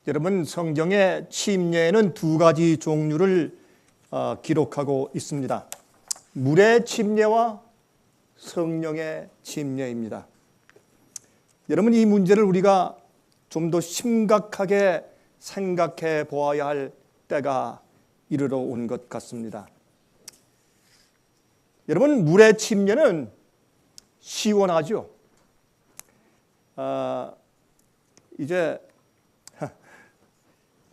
여러분, 성경의 침례에는 두 가지 종류를 기록하고 있습니다. 물의 침례와 성령의 침례입니다. 여러분, 이 문제를 우리가 좀 더 심각하게 생각해 보아야 할 때가 이르러 온 것 같습니다. 여러분, 물의 침례는 시원하죠. 이제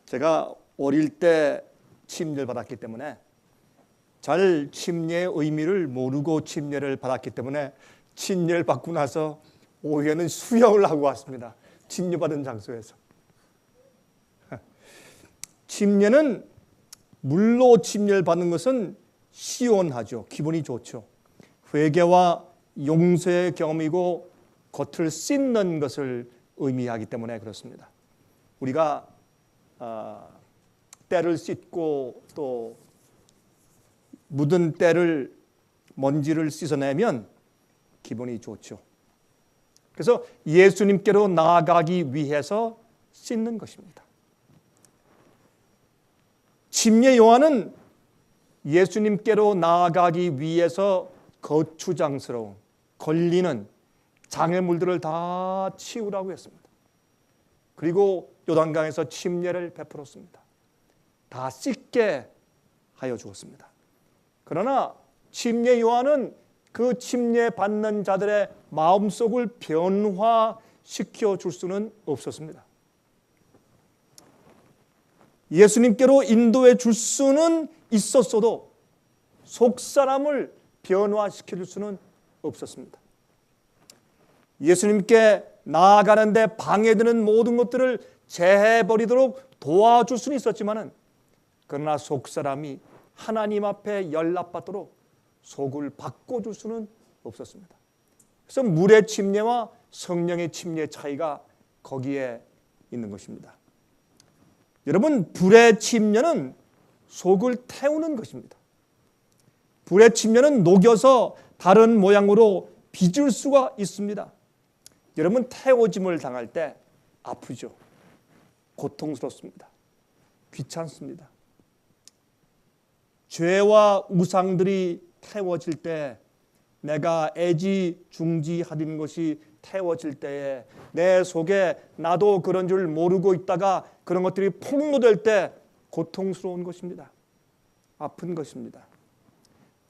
제가 어릴 때 침례를 받았기 때문에 잘 침례의 의미를 모르고 침례를 받았기 때문에 침례를 받고 나서 오후에는 수영을 하고 왔습니다. 침례받은 장소에서. 침례는 물로 침례를 받는 것은 시원하죠. 기분이 좋죠. 회개와 용서의 경험이고 겉을 씻는 것을 의미하기 때문에 그렇습니다. 우리가 때를 씻고 또 묻은 때를 먼지를 씻어내면 기분이 좋죠. 그래서 예수님께로 나아가기 위해서 씻는 것입니다. 침례 요한은 예수님께로 나아가기 위해서 거추장스러운 걸리는 장애물들을 다 치우라고 했습니다. 그리고 요단강에서 침례를 베풀었습니다. 다 씻게 하여 주었습니다. 그러나 침례 요한은 그 침례 받는 자들의 마음속을 변화시켜 줄 수는 없었습니다. 예수님께로 인도해 줄 수는 있었어도 속사람을 변화시켜 줄 수는 없었습니다. 예수님께 나아가는데 방해되는 모든 것들을 제해버리도록 도와줄 수는 있었지만은 그러나 속사람이 하나님 앞에 연락받도록 속을 바꿔줄 수는 없었습니다. 그래서 물의 침례와 성령의 침례의 차이가 거기에 있는 것입니다. 여러분, 불의 침례는 속을 태우는 것입니다. 불의 침례는 녹여서 다른 모양으로 빚을 수가 있습니다. 여러분, 태워짐을 당할 때 아프죠. 고통스럽습니다. 귀찮습니다. 죄와 우상들이 태워질 때, 내가 애지중지하는 것이 태워질 때에 내 속에 나도 그런 줄 모르고 있다가 그런 것들이 폭로될 때 고통스러운 것입니다. 아픈 것입니다.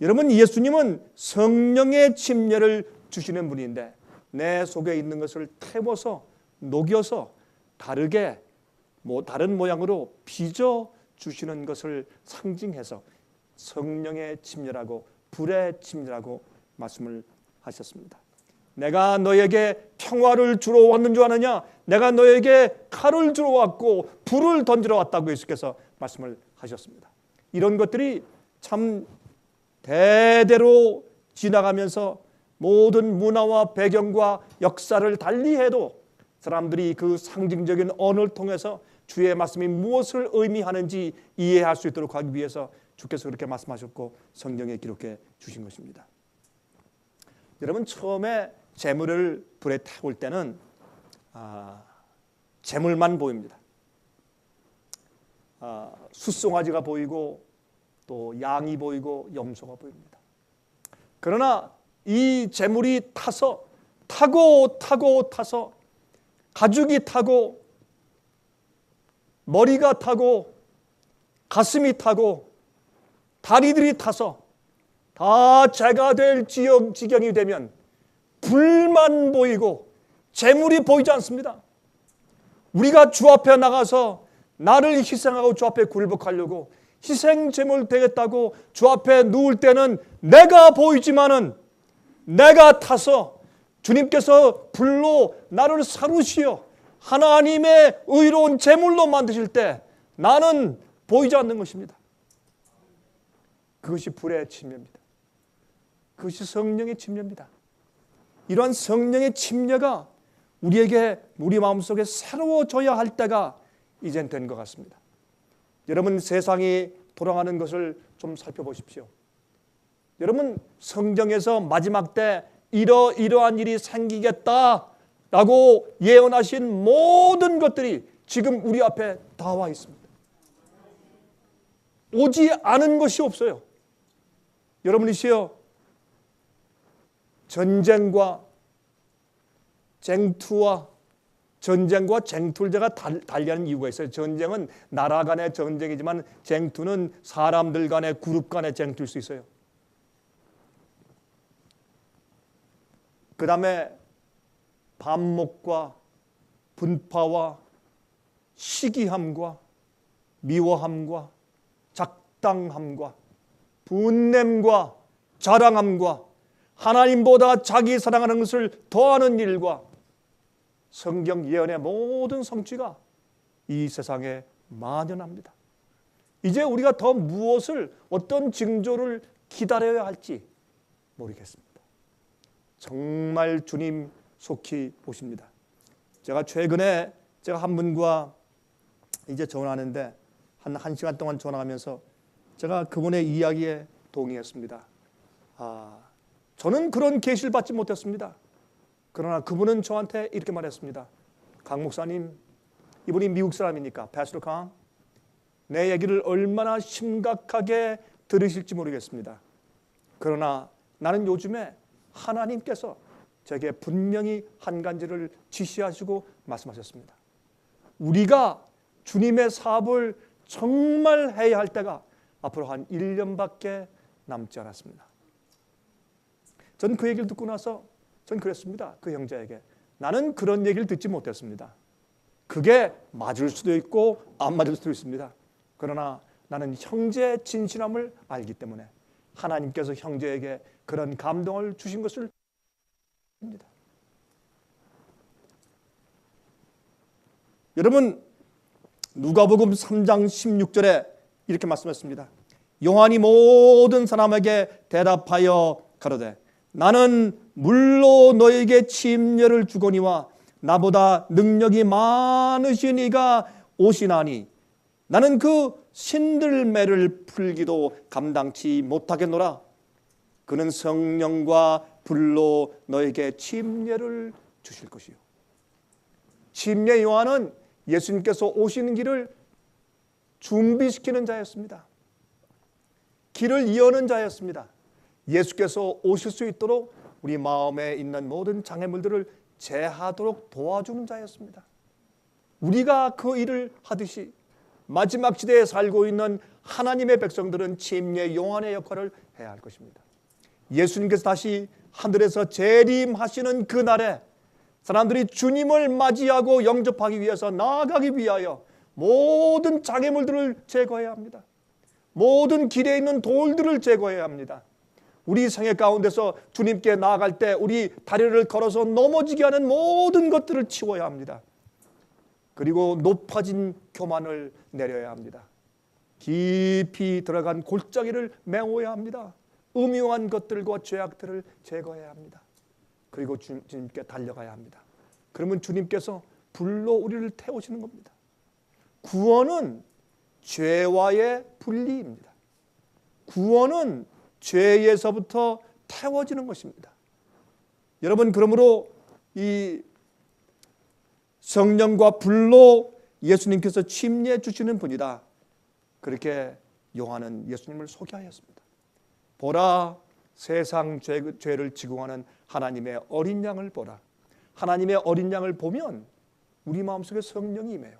여러분, 예수님은 성령의 침례를 주시는 분인데 내 속에 있는 것을 태워서 녹여서 다르게 다른 모양으로 빚어 주시는 것을 상징해서 성령의 침례라고 불의 침례라고 말씀을 하셨습니다. 내가 너에게 평화를 주러 왔는 줄 아느냐? 내가 너에게 칼을 주러 왔고 불을 던지러 왔다고 예수께서 말씀을 하셨습니다. 이런 것들이 참 대대로 지나가면서 모든 문화와 배경과 역사를 달리해도 사람들이 그 상징적인 언어를 통해서 주의 말씀이 무엇을 의미하는지 이해할 수 있도록 하기 위해서 주께서 그렇게 말씀하셨고 성경에 기록해 주신 것입니다. 여러분, 처음에 재물을 불에 태울 때는 재물만 보입니다. 숫송아지가 보이고 또 양이 보이고 염소가 보입니다. 그러나 이 재물이 타서 가죽이 타고 머리가 타고 가슴이 타고 다리들이 타서 다 죄가 될 지경이 되면 불만 보이고 재물이 보이지 않습니다. 우리가 주 앞에 나가서 나를 희생하고 주 앞에 굴복하려고 희생 제물 되겠다고 주 앞에 누울 때는 내가 보이지만은 내가 타서 주님께서 불로 나를 사르시어 하나님의 의로운 제물로 만드실 때 나는 보이지 않는 것입니다. 그것이 불의 침례입니다. 그것이 성령의 침례입니다. 이러한 성령의 침례가 우리에게 우리 마음속에 새로워져야 할 때가 이젠 된 것 같습니다. 여러분, 세상이 돌아가는 것을 좀 살펴보십시오. 여러분, 성경에서 마지막 때 이러한 일이 생기겠다라고 예언하신 모든 것들이 지금 우리 앞에 다 와 있습니다. 오지 않은 것이 없어요. 여러분이시여, 전쟁과 쟁투를 제가 달리하는 이유가 있어요. 전쟁은 나라 간의 전쟁이지만 쟁투는 사람들 간의 그룹 간의 쟁투일 수 있어요. 그 다음에 반목과 분파와 시기함과 미워함과 작당함과 분냄과 자랑함과 하나님보다 자기 사랑하는 것을 더하는 일과 성경 예언의 모든 성취가 이 세상에 만연합니다. 이제 우리가 더 무엇을, 어떤 징조를 기다려야 할지 모르겠습니다. 정말 주님 속히 오십니다. 제가 최근에 한 분과 이제 전화하는데 한 시간 동안 전화하면서 제가 그분의 이야기에 동의했습니다. 저는 그런 계시를 받지 못했습니다. 그러나 그분은 저한테 이렇게 말했습니다. 강 목사님, 이분이 미국 사람이니까 패스터 강, 내 얘기를 얼마나 심각하게 들으실지 모르겠습니다. 그러나 나는 요즘에 하나님께서 제게 분명히 한 가지를 지시하시고 말씀하셨습니다. 우리가 주님의 사업을 정말 해야 할 때가 앞으로 한 1년밖에 남지 않았습니다. 전 그 얘기를 듣고 나서 전 그랬습니다. 그 형제에게. 나는 그런 얘기를 듣지 못했습니다. 그게 맞을 수도 있고 안 맞을 수도 있습니다. 그러나 나는 형제의 진실함을 알기 때문에 하나님께서 형제에게 그런 감동을 주신 것을 합니다. 여러분, 누가복음 3장 16절에 이렇게 말씀했습니다. 요한이 모든 사람에게 대답하여 가로되 나는 물로 너에게 침례를 주거니와 나보다 능력이 많으신 이가 오시나니 나는 그 신들매를 풀기도 감당치 못하겠노라. 그는 성령과 불로 너에게 침례를 주실 것이요. 침례 요한은 예수님께서 오시는 길을 준비시키는 자였습니다. 길을 여는 자였습니다. 예수께서 오실 수 있도록 우리 마음에 있는 모든 장애물들을 제하도록 도와주는 자였습니다. 우리가 그 일을 하듯이 마지막 시대에 살고 있는 하나님의 백성들은 침례 요한의 역할을 해야 할 것입니다. 예수님께서 다시 하늘에서 재림하시는 그날에 사람들이 주님을 맞이하고 영접하기 위해서 나아가기 위하여 모든 장애물들을 제거해야 합니다. 모든 길에 있는 돌들을 제거해야 합니다. 우리 생애 가운데서 주님께 나아갈 때 우리 다리를 걸어서 넘어지게 하는 모든 것들을 치워야 합니다. 그리고 높아진 교만을 내려야 합니다. 깊이 들어간 골짜기를 메워야 합니다. 음흉한 것들과 죄악들을 제거해야 합니다. 그리고 주님께 달려가야 합니다. 그러면 주님께서 불로 우리를 태우시는 겁니다. 구원은 죄와의 분리입니다. 구원은 죄에서부터 태워지는 것입니다. 여러분, 그러므로 이 성령과 불로 예수님께서 침례 주시는 분이다. 그렇게 요한은 예수님을 소개하였습니다. 보라, 세상 죄를 지고 가는 하나님의 어린 양을 보라. 하나님의 어린 양을 보면 우리 마음속에 성령이 임해요.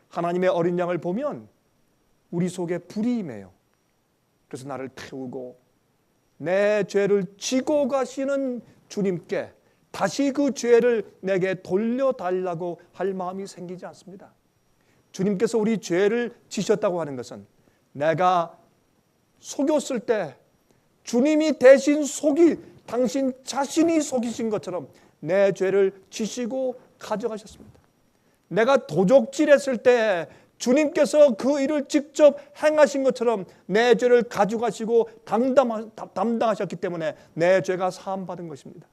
하나님의 어린 양을 보면 우리 속에 불이 임해요. 그래서 나를 태우고 내 죄를 지고 가시는 주님께 다시 그 죄를 내게 돌려달라고 할 마음이 생기지 않습니다. 주님께서 우리 죄를 지셨다고 하는 것은 내가 속였을 때 주님이 대신 당신 자신이 속이신 것처럼 내 죄를 지시고 가져가셨습니다. 내가 도적질했을 때 주님께서 그 일을 직접 행하신 것처럼 내 죄를 가져가시고 담당하셨기 때문에 내 죄가 사함받은 것입니다.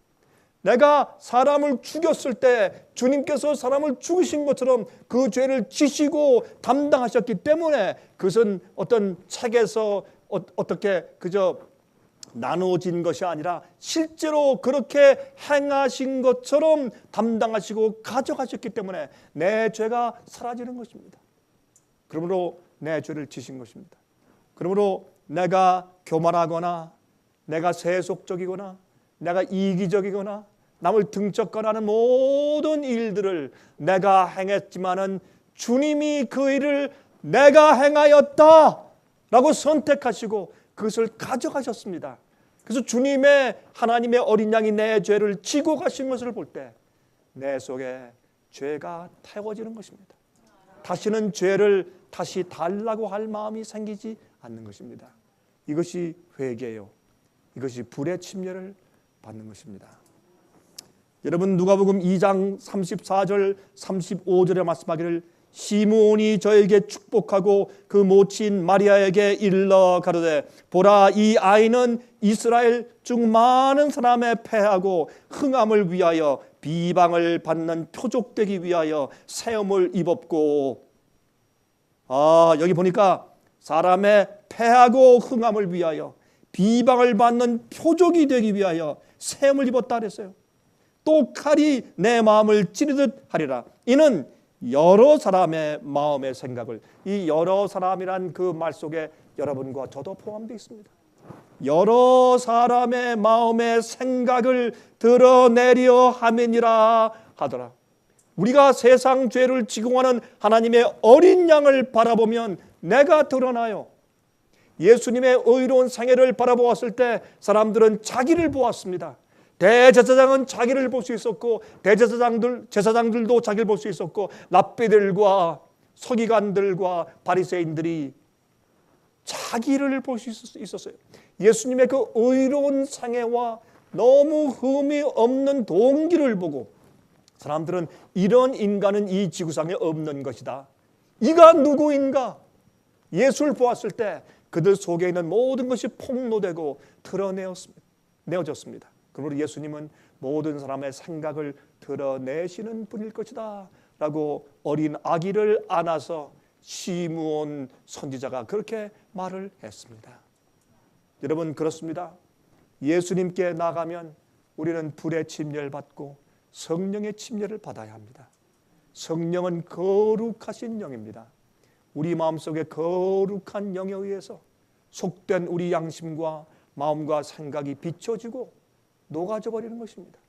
내가 사람을 죽였을 때 주님께서 사람을 죽이신 것처럼 그 죄를 지시고 담당하셨기 때문에 그것은 어떤 책에서 어떻게 그저 나누어진 것이 아니라 실제로 그렇게 행하신 것처럼 담당하시고 가져가셨기 때문에 내 죄가 사라지는 것입니다. 그러므로 내 죄를 지신 것입니다. 그러므로 내가 교만하거나 내가 세속적이거나 내가 이기적이거나 남을 등쩍거나 하는 모든 일들을 내가 행했지만은 주님이 그 일을 내가 행하였다 라고 선택하시고 그것을 가져가셨습니다. 그래서 주님의 하나님의 어린 양이 내 죄를 지고 가신 것을 볼 때 내 속에 죄가 태워지는 것입니다. 다시는 죄를 다시 달라고 할 마음이 생기지 않는 것입니다. 이것이 회개요. 이것이 불의 침례를 받는 것입니다. 여러분 누가복음 2장 34절 35절에 말씀하기를 시므온이 저에게 축복하고 그 모친 마리아에게 일러 가로되 보라 이 아이는 이스라엘 중 많은 사람의 패하고 흥함을 위하여 비방을 받는 표적되기 위하여 세움을 입었고 여기 보니까 사람의 패하고 흥함을 위하여 비방을 받는 표적이 되기 위하여 세움을 입었다 그랬어요. 또 칼이 내 마음을 찌르듯 하리라. 이는 여러 사람의 마음의 생각을 이 여러 사람이란 그 말 속에 여러분과 저도 포함되어 있습니다. 여러 사람의 마음의 생각을 드러내려 함이니라 하더라. 우리가 세상 죄를 지고 가는 하나님의 어린 양을 바라보면 내가 드러나요. 예수님의 의로운 생애를 바라보았을 때 사람들은 자기를 보았습니다. 대제사장은 자기를 볼 수 있었고 제사장들도 자기를 볼 수 있었고 랍비들과 서기관들과 바리새인들이 자기를 볼 수 있었어요. 예수님의 그 의로운 생애와 너무 흠이 없는 동기를 보고 사람들은 이런 인간은 이 지구상에 없는 것이다. 이가 누구인가? 예수를 보았을 때 그들 속에 있는 모든 것이 폭로되고 드러내어졌습니다. 그러므로 예수님은 모든 사람의 생각을 드러내시는 분일 것이다 라고 어린 아기를 안아서 시므온 선지자가 그렇게 말을 했습니다. 여러분 그렇습니다. 예수님께 나가면 우리는 불의 침례를 받고 성령의 침례를 받아야 합니다. 성령은 거룩하신 영입니다. 우리 마음속에 거룩한 영에 의해서 속된 우리 양심과 마음과 생각이 비춰지고 녹아져 버리는 것입니다.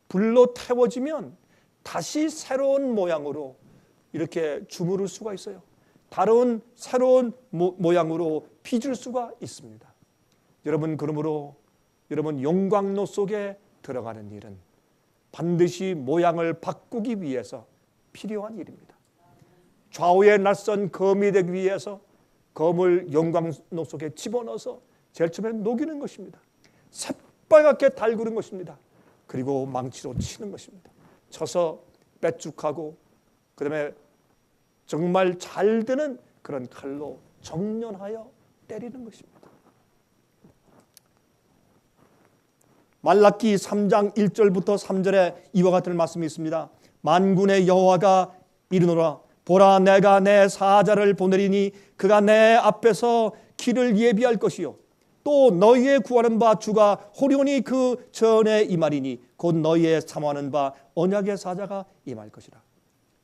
불로 태워지면 다시 새로운 모양으로 이렇게 주무를 수가 있어요. 다른 새로운 모양으로 빚을 수가 있습니다. 여러분 그러므로 여러분 용광로 속에 들어가는 일은 반드시 모양을 바꾸기 위해서 필요한 일입니다. 좌우에 낯선 검이 되기 위해서 검을 용광로 속에 집어넣어서 제일 처음에 녹이는 것입니다. 새빨갛게 달구는 것입니다. 그리고 망치로 치는 것입니다. 쳐서 빼죽하고 그 다음에 정말 잘 되는 그런 칼로 정련하여 때리는 것입니다. 말라기 3장 1절부터 3절에 이와 같은 말씀이 있습니다. 만군의 여호와가 이르노라 보라 내가 내 사자를 보내리니 그가 내 앞에서 길을 예비할 것이요 또 너희의 구하는 바 주가 호련히 그 전에 임하리니 곧 너희의 사모하는 바 언약의 사자가 임할 것이라.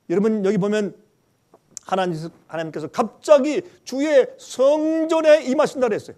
여러분 여기 보면 하나님께서 갑자기 주의 성전에 임하신다 그랬어요.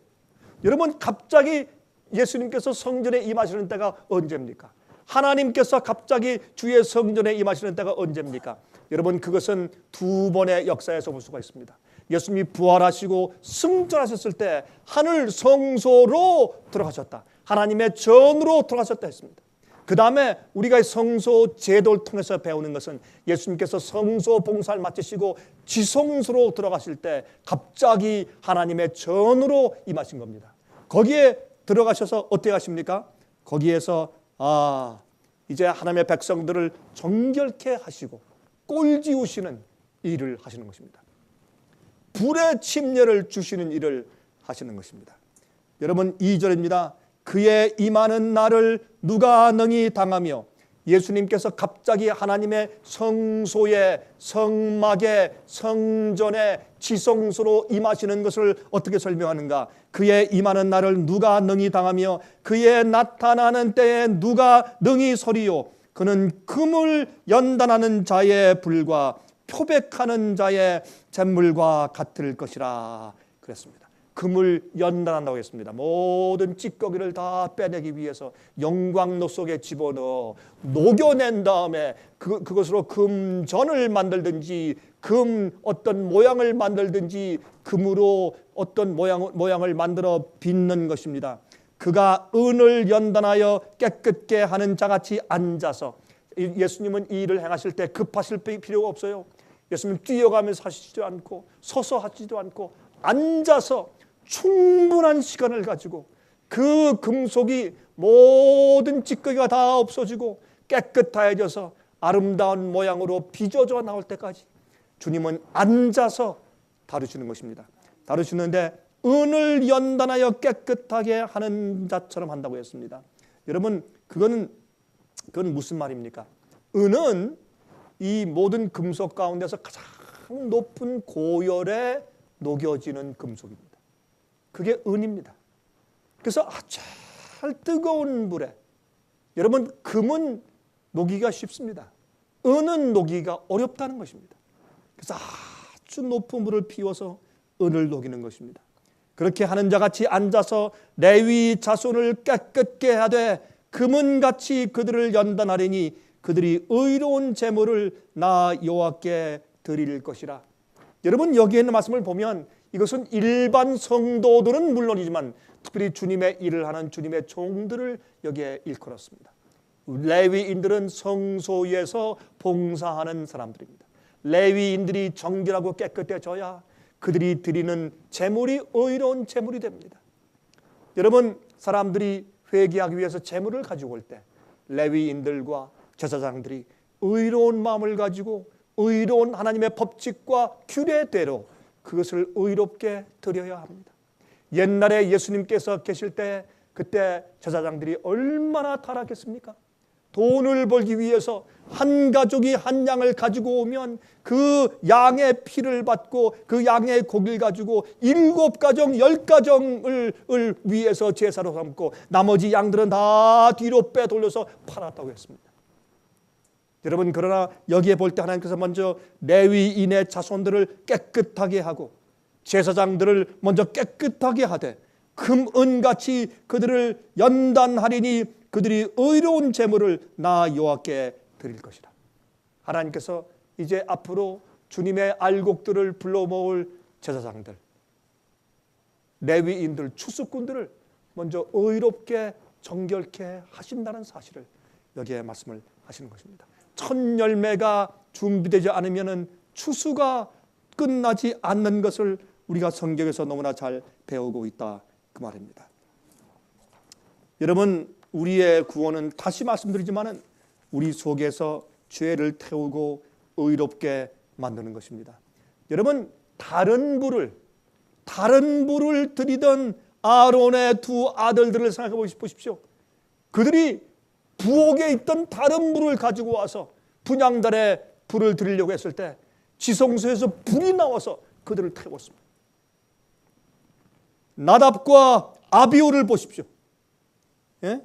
여러분 갑자기 예수님께서 성전에 임하시는 때가 언제입니까? 하나님께서 갑자기 주의 성전에 임하시는 때가 언제입니까? 여러분 그것은 두 번의 역사에서 볼 수가 있습니다. 예수님이 부활하시고 승천하셨을 때 하늘 성소로 들어가셨다. 하나님의 전으로 들어가셨다 했습니다. 그 다음에 우리가 성소 제도를 통해서 배우는 것은 예수님께서 성소 봉사를 마치시고 지성소로 들어가실 때 갑자기 하나님의 전으로 임하신 겁니다. 거기에 들어가셔서 어떻게 하십니까? 거기에서 이제 하나님의 백성들을 정결케 하시고 꼴지우시는 일을 하시는 것입니다. 불의 침례를 주시는 일을 하시는 것입니다. 여러분 2절입니다. 그의 임하는 날을 누가 능히 당하며 예수님께서 갑자기 하나님의 성소에, 성막에, 성전에 지성소로 임하시는 것을 어떻게 설명하는가? 그의 임하는 날을 누가 능히 당하며 그의 나타나는 때에 누가 능히 서리요? 그는 금을 연단하는 자의 불과 표백하는 자의 잿물과 같을 것이라 그랬습니다. 금을 연단한다고 했습니다. 모든 찌꺼기를 다 빼내기 위해서 영광로 속에 집어넣어 녹여낸 다음에 그것으로 금전을 만들든지 금 어떤 모양을 만들든지 금으로 어떤 모양을 만들어 빚는 것입니다. 그가 은을 연단하여 깨끗게 하는 자같이 앉아서, 예수님은 이 일을 행하실 때 급하실 필요가 없어요. 예수님 뛰어가면서 하시지도 않고 서서 하시지도 않고 앉아서 충분한 시간을 가지고 그 금속이 모든 찌꺼기가 다 없어지고 깨끗해져서 아름다운 모양으로 빚어져 나올 때까지 주님은 앉아서 다루시는 것입니다. 다루시는데 은을 연단하여 깨끗하게 하는 자처럼 한다고 했습니다. 여러분, 그건 무슨 말입니까? 은은 이 모든 금속 가운데서 가장 높은 고열에 녹여지는 금속입니다. 그게 은입니다. 그래서 잘 뜨거운 물에, 여러분, 금은 녹이기가 쉽습니다. 은은 녹이기가 어렵다는 것입니다. 그래서 아주 높은 물을 피워서 은을 녹이는 것입니다. 그렇게 하는 자같이 앉아서 레위 자손을 깨끗게 하되 금은같이 그들을 연단하리니 그들이 의로운 제물을 나 여호와께 드릴 것이라. 여러분, 여기에 있는 말씀을 보면 이것은 일반 성도들은 물론이지만 특별히 주님의 일을 하는 주님의 종들을 여기에 일컬었습니다. 레위인들은 성소에서 봉사하는 사람들입니다. 레위인들이 정결하고 깨끗해져야 그들이 드리는 제물이 의로운 제물이 됩니다. 여러분, 사람들이 회개하기 위해서 제물을 가지고 올 때 레위인들과 제사장들이 의로운 마음을 가지고 의로운 하나님의 법칙과 규례대로 그것을 의롭게 드려야 합니다. 옛날에 예수님께서 계실 때 그때 제사장들이 얼마나 타락했습니까? 돈을 벌기 위해서 한 가족이 한 양을 가지고 오면 그 양의 피를 받고 그 양의 고기를 가지고 7가정 10가정을 위해서 제사로 삼고 나머지 양들은 다 뒤로 빼돌려서 팔았다고 했습니다. 여러분, 그러나 여기에 볼 때 하나님께서 먼저 레위인의 자손들을 깨끗하게 하고 제사장들을 먼저 깨끗하게 하되 금은같이 그들을 연단하리니 그들이 의로운 제물을 나 여호와께 드릴 것이라. 하나님께서 이제 앞으로 주님의 알곡들을 불러 모을 제사장들, 레위인들, 추수꾼들을 먼저 의롭게 정결케 하신다는 사실을 여기에 말씀을 하시는 것입니다. 첫 열매가 준비되지 않으면 추수가 끝나지 않는 것을 우리가 성경에서 너무나 잘 배우고 있다, 그 말입니다. 여러분, 우리의 구원은 다시 말씀드리지만은 우리 속에서 죄를 태우고 의롭게 만드는 것입니다. 여러분, 다른 불을 드리던 아론의 두 아들들을 생각해 보십시오. 그들이 부엌에 있던 다른 불을 가지고 와서 분향단에 불을 드리려고 했을 때 지성소에서 불이 나와서 그들을 태웠습니다. 나답과 아비후를 보십시오. 예?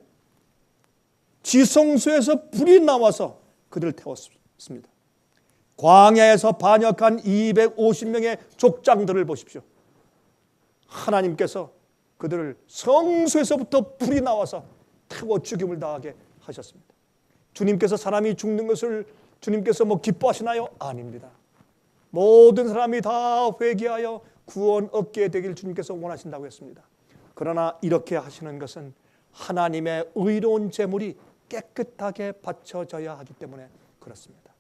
지성소에서 불이 나와서 그들을 태웠습니다. 광야에서 반역한 250명의 족장들을 보십시오. 하나님께서 그들을 성소에서부터 불이 나와서 태워 죽임을 당하게 하셨습니다. 주님께서 사람이 죽는 것을 주님께서 기뻐하시나요? 아닙니다. 모든 사람이 다 회개하여 구원 얻게 되길 주님께서 원하신다고 했습니다. 그러나 이렇게 하시는 것은 하나님의 의로운 제물이 깨끗하게 바쳐져야 하기 때문에 그렇습니다.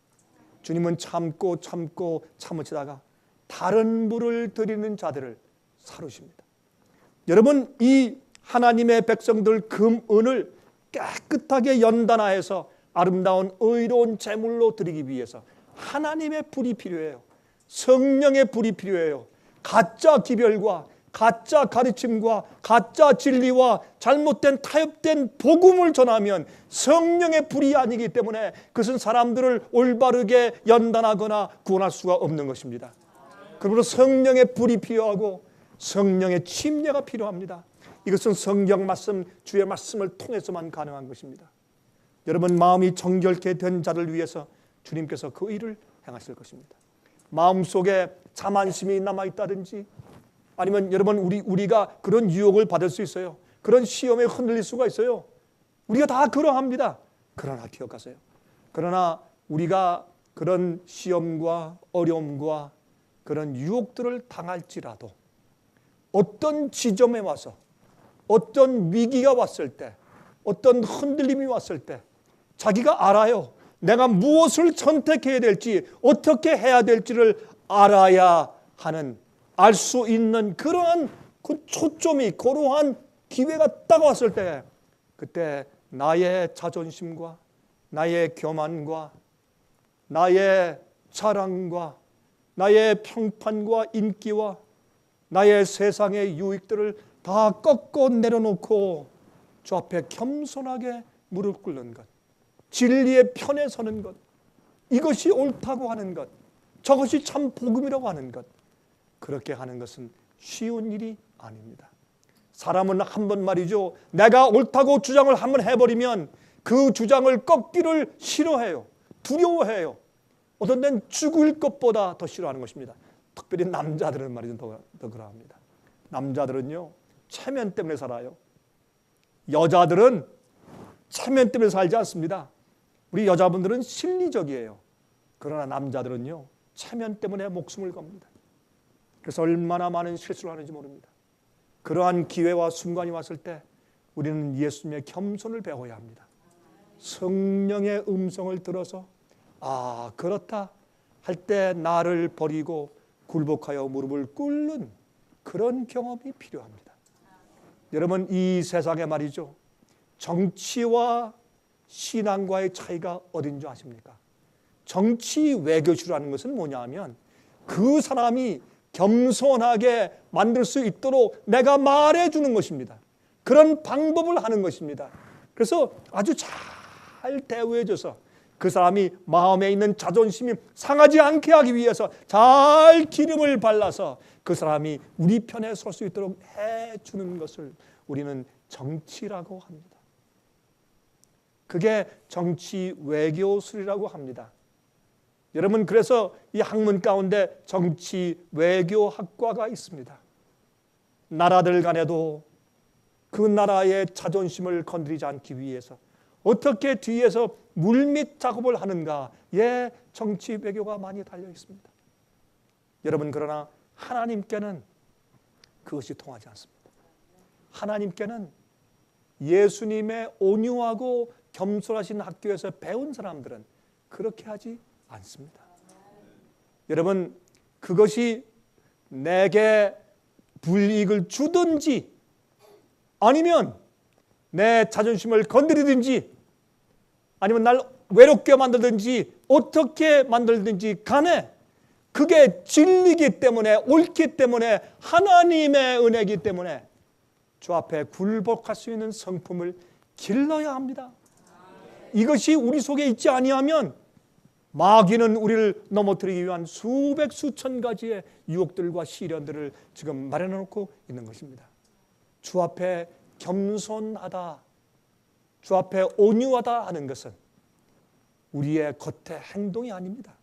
주님은 참고 참으시다가 다른 불을 드리는 자들을 사르십니다. 여러분, 이 하나님의 백성들 금은을 깨끗하게 연단하여서 아름다운 의로운 제물로 드리기 위해서 하나님의 불이 필요해요. 성령의 불이 필요해요. 가짜 기별과 가짜 가르침과 가짜 진리와 잘못된 타협된 복음을 전하면 성령의 불이 아니기 때문에 그것은 사람들을 올바르게 연단하거나 구원할 수가 없는 것입니다. 그러므로 성령의 불이 필요하고 성령의 침례가 필요합니다. 이것은 성경 말씀, 주의 말씀을 통해서만 가능한 것입니다. 여러분 마음이 정결케 된 자를 위해서 주님께서 그 일을 행하실 것입니다. 마음속에 자만심이 남아있다든지 아니면 여러분 우리가 그런 유혹을 받을 수 있어요. 그런 시험에 흔들릴 수가 있어요. 우리가 다 그러합니다. 그러나 기억하세요. 그러나 우리가 그런 시험과 어려움과 그런 유혹들을 당할지라도 어떤 지점에 와서 어떤 위기가 왔을 때 어떤 흔들림이 왔을 때 자기가 알아요. 내가 무엇을 선택해야 될지 어떻게 해야 될지를 알아야 하는 알 수 있는 그러한 그 초점이 그러한 기회가 딱 왔을 때 그때 나의 자존심과 나의 교만과 나의 자랑과 나의 평판과 인기와 나의 세상의 유익들을 다 꺾어 내려놓고 주 앞에 겸손하게 무릎 꿇는 것, 진리의 편에 서는 것, 이것이 옳다고 하는 것, 저것이 참 복음이라고 하는 것, 그렇게 하는 것은 쉬운 일이 아닙니다. 사람은 한번 말이죠, 내가 옳다고 주장을 한번 해버리면 그 주장을 꺾기를 싫어해요. 두려워해요. 어떤 데는 죽을 것보다 더 싫어하는 것입니다. 특별히 남자들은 말이죠, 더 그러합니다. 남자들은요 체면 때문에 살아요. 여자들은 체면 때문에 살지 않습니다. 우리 여자분들은 실리적이에요. 그러나 남자들은요 체면 때문에 목숨을 겁니다. 그래서 얼마나 많은 실수를 하는지 모릅니다. 그러한 기회와 순간이 왔을 때 우리는 예수님의 겸손을 배워야 합니다. 성령의 음성을 들어서 아 그렇다 할 때 나를 버리고 굴복하여 무릎을 꿇는 그런 경험이 필요합니다. 여러분 이 세상에 말이죠, 정치와 신앙과의 차이가 어딘 줄 아십니까? 정치 외교주라는 것은 뭐냐 하면 그 사람이 겸손하게 만들 수 있도록 내가 말해주는 것입니다. 그런 방법을 하는 것입니다. 그래서 아주 잘 대우해줘서 그 사람이 마음에 있는 자존심이 상하지 않게 하기 위해서 잘 기름을 발라서 그 사람이 우리 편에 설 수 있도록 해주는 것을 우리는 정치라고 합니다. 그게 정치 외교술이라고 합니다. 여러분 그래서 이 학문 가운데 정치 외교학과가 있습니다. 나라들 간에도 그 나라의 자존심을 건드리지 않기 위해서 어떻게 뒤에서 물밑 작업을 하는가에 정치 외교가 많이 달려 있습니다. 여러분 그러나 하나님께는 그것이 통하지 않습니다. 하나님께는 예수님의 온유하고 겸손하신 학교에서 배운 사람들은 그렇게 하지 않습니다. 여러분 그것이 내게 불이익을 주든지 아니면 내 자존심을 건드리든지 아니면 날 외롭게 만들든지 어떻게 만들든지 간에 그게 진리기 때문에 옳기 때문에 하나님의 은혜이기 때문에 주 앞에 굴복할 수 있는 성품을 길러야 합니다. 이것이 우리 속에 있지 아니하면 마귀는 우리를 넘어뜨리기 위한 수백 수천 가지의 유혹들과 시련들을 지금 마련해 놓고 있는 것입니다. 주 앞에 겸손하다, 주 앞에 온유하다 하는 것은 우리의 겉의 행동이 아닙니다.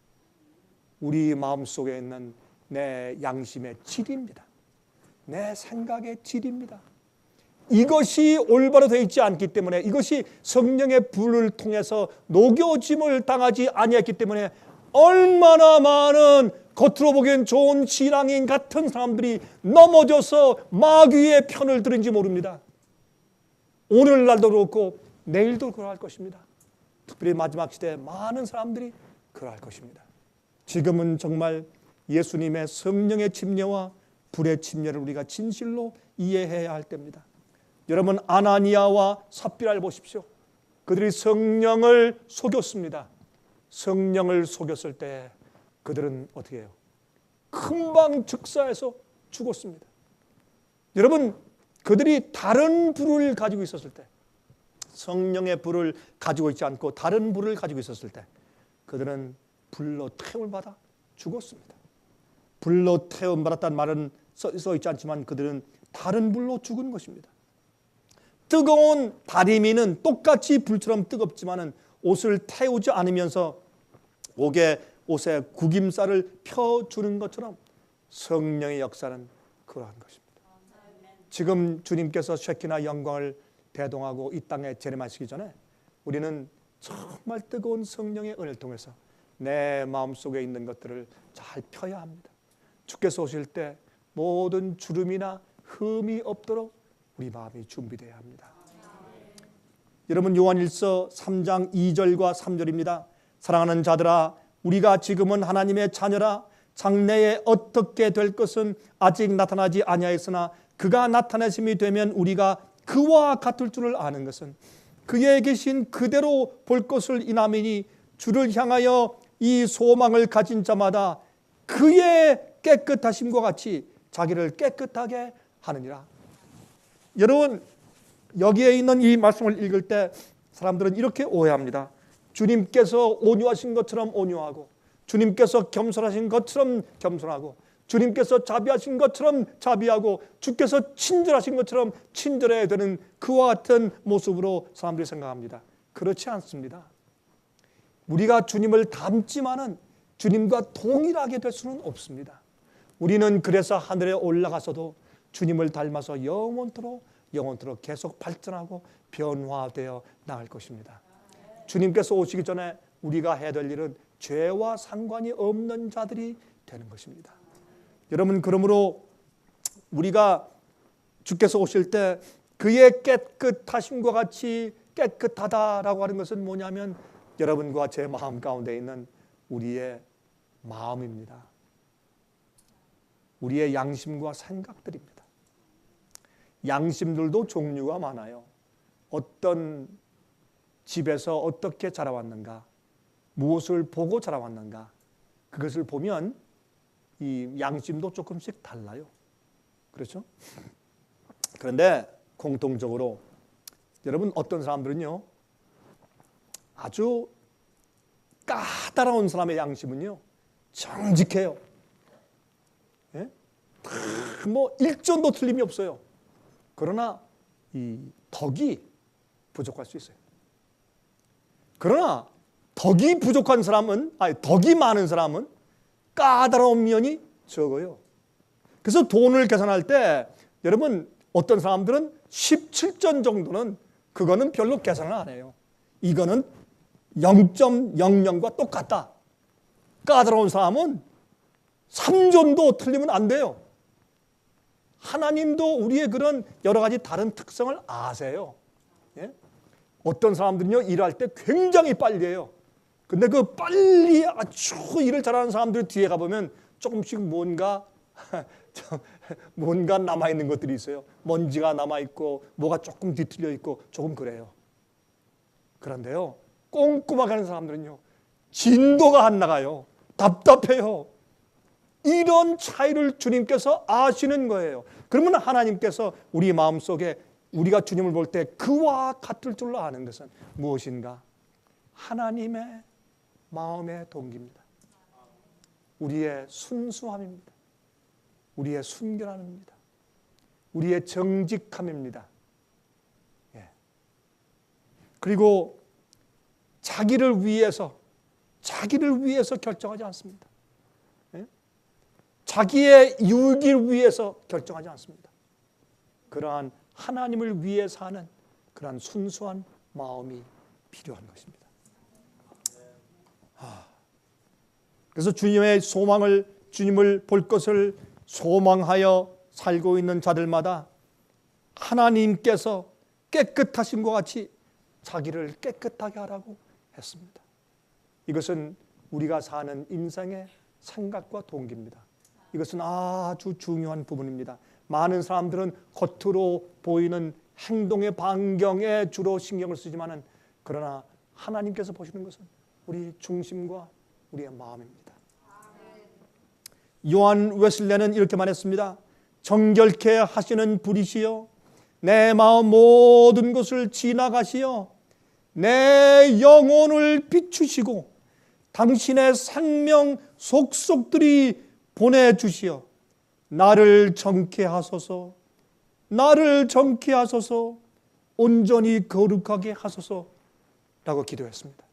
우리 마음속에 있는 내 양심의 질입니다. 내 생각의 질입니다. 이것이 올바로 되어 있지 않기 때문에 이것이 성령의 불을 통해서 녹여짐을 당하지 아니했기 때문에 얼마나 많은 겉으로 보기엔 좋은 신앙인 같은 사람들이 넘어져서 마귀의 편을 들은지 모릅니다. 오늘날도 그렇고 내일도 그러할 것입니다. 특별히 마지막 시대에 많은 사람들이 그러할 것입니다. 지금은 정말 예수님의 성령의 침례와 불의 침례를 우리가 진실로 이해해야 할 때입니다. 여러분 아나니아와 삽비라를 보십시오. 그들이 성령을 속였습니다. 성령을 속였을 때 그들은 어떻게 해요? 금방 즉사해서 죽었습니다. 여러분, 그들이 다른 불을 가지고 있었을 때, 성령의 불을 가지고 있지 않고 다른 불을 가지고 있었을 때 그들은 불로 태움을 받아 죽었습니다. 불로 태움 받았다는 말은 써 있지 않지만 그들은 다른 불로 죽은 것입니다. 뜨거운 다리미는 똑같이 불처럼 뜨겁지만은 옷을 태우지 않으면서 옷에 구김살을 펴주는 것처럼 성령의 역사는 그러한 것입니다. 지금 주님께서 쉐키나 영광을 대동하고 이 땅에 재림하시기 전에 우리는 정말 뜨거운 성령의 은혜를 통해서 내 마음속에 있는 것들을 잘 펴야 합니다. 주께서 오실 때 모든 주름이나 흠이 없도록 우리 마음이 준비되어야 합니다. 여러분, 요한일서 3장 2절과 3절입니다. 사랑하는 자들아, 우리가 지금은 하나님의 자녀라. 장래에 어떻게 될 것은 아직 나타나지 아니하였으나 그가 나타나심이 되면 우리가 그와 같을 줄을 아는 것은 그의 계신 그대로 볼 것을 인함이니 주를 향하여 이 소망을 가진 자마다 그의 깨끗하심과 같이 자기를 깨끗하게 하느니라. 여러분, 여기에 있는 이 말씀을 읽을 때 사람들은 이렇게 오해합니다. 주님께서 온유하신 것처럼 온유하고, 주님께서 겸손하신 것처럼 겸손하고, 주님께서 자비하신 것처럼 자비하고, 주께서 친절하신 것처럼 친절해야 되는 그와 같은 모습으로 사람들이 생각합니다. 그렇지 않습니다. 우리가 주님을 닮지만은 주님과 동일하게 될 수는 없습니다. 우리는 그래서 하늘에 올라가서도 주님을 닮아서 영원토록 계속 발전하고 변화되어 나갈 것입니다. 주님께서 오시기 전에 우리가 해야 될 일은 죄와 상관이 없는 자들이 되는 것입니다. 여러분, 그러므로 우리가 주께서 오실 때 그의 깨끗하심과 같이 깨끗하다라고 하는 것은 뭐냐면 여러분과 제 마음 가운데 있는 우리의 마음입니다. 우리의 양심과 생각들입니다. 양심들도 종류가 많아요. 어떤 집에서 어떻게 자라왔는가, 무엇을 보고 자라왔는가, 그것을 보면 이 양심도 조금씩 달라요. 그렇죠? 그런데 공통적으로 여러분, 어떤 사람들은요, 아주 까다로운 사람의 양심은요, 정직해요. 예? 뭐 일전도 틀림이 없어요. 그러나 이 덕이 부족할 수 있어요. 그러나 덕이 부족한 사람은, 덕이 많은 사람은 까다로운 면이 적어요. 그래서 돈을 계산할 때 여러분, 어떤 사람들은 17전 정도는 그거는 별로 계산을 안 해요. 이거는 0.00과 똑같다. 까다로운 사람은 3전도 틀리면 안 돼요. 하나님도 우리의 그런 여러 가지 다른 특성을 아세요. 예? 어떤 사람들은요, 일할 때 굉장히 빨리 해요. 근데 그 빨리 아주 일을 잘하는 사람들 뒤에 가보면 조금씩 뭔가 남아있는 것들이 있어요. 먼지가 남아있고 뭐가 조금 뒤틀려 있고 조금 그래요. 그런데요, 꼼꼼하게 하는 사람들은요, 진도가 안 나가요. 답답해요. 이런 차이를 주님께서 아시는 거예요. 그러면 하나님께서 우리 마음속에 우리가 주님을 볼 때 그와 같을 줄로 아는 것은 무엇인가? 하나님의 마음의 동기입니다. 우리의 순수함입니다. 우리의 순결함입니다. 우리의 정직함입니다. 예. 그리고 자기를 위해서 결정하지 않습니다. 예? 자기의 유익을 위해서 결정하지 않습니다. 그러한 하나님을 위해 사는 그러한 순수한 마음이 필요한 것입니다. 그래서 주님을 볼 것을 소망하여 살고 있는 자들마다 하나님께서 깨끗하신 것 같이 자기를 깨끗하게 하라고 했습니다. 이것은 우리가 사는 인생의 생각과 동기입니다. 이것은 아주 중요한 부분입니다. 많은 사람들은 겉으로 보이는 행동의 반경에 주로 신경을 쓰지만은, 그러나 하나님께서 보시는 것은 우리 중심과 우리의 마음입니다. 요한 웨슬레는 이렇게 말했습니다. 정결케 하시는 불이시여 내 마음 모든 것을 지나가시어 내 영혼을 비추시고 당신의 생명 속속들이 보내주시어 나를 정케 하소서, 나를 정케 하소서, 온전히 거룩하게 하소서라고 기도했습니다.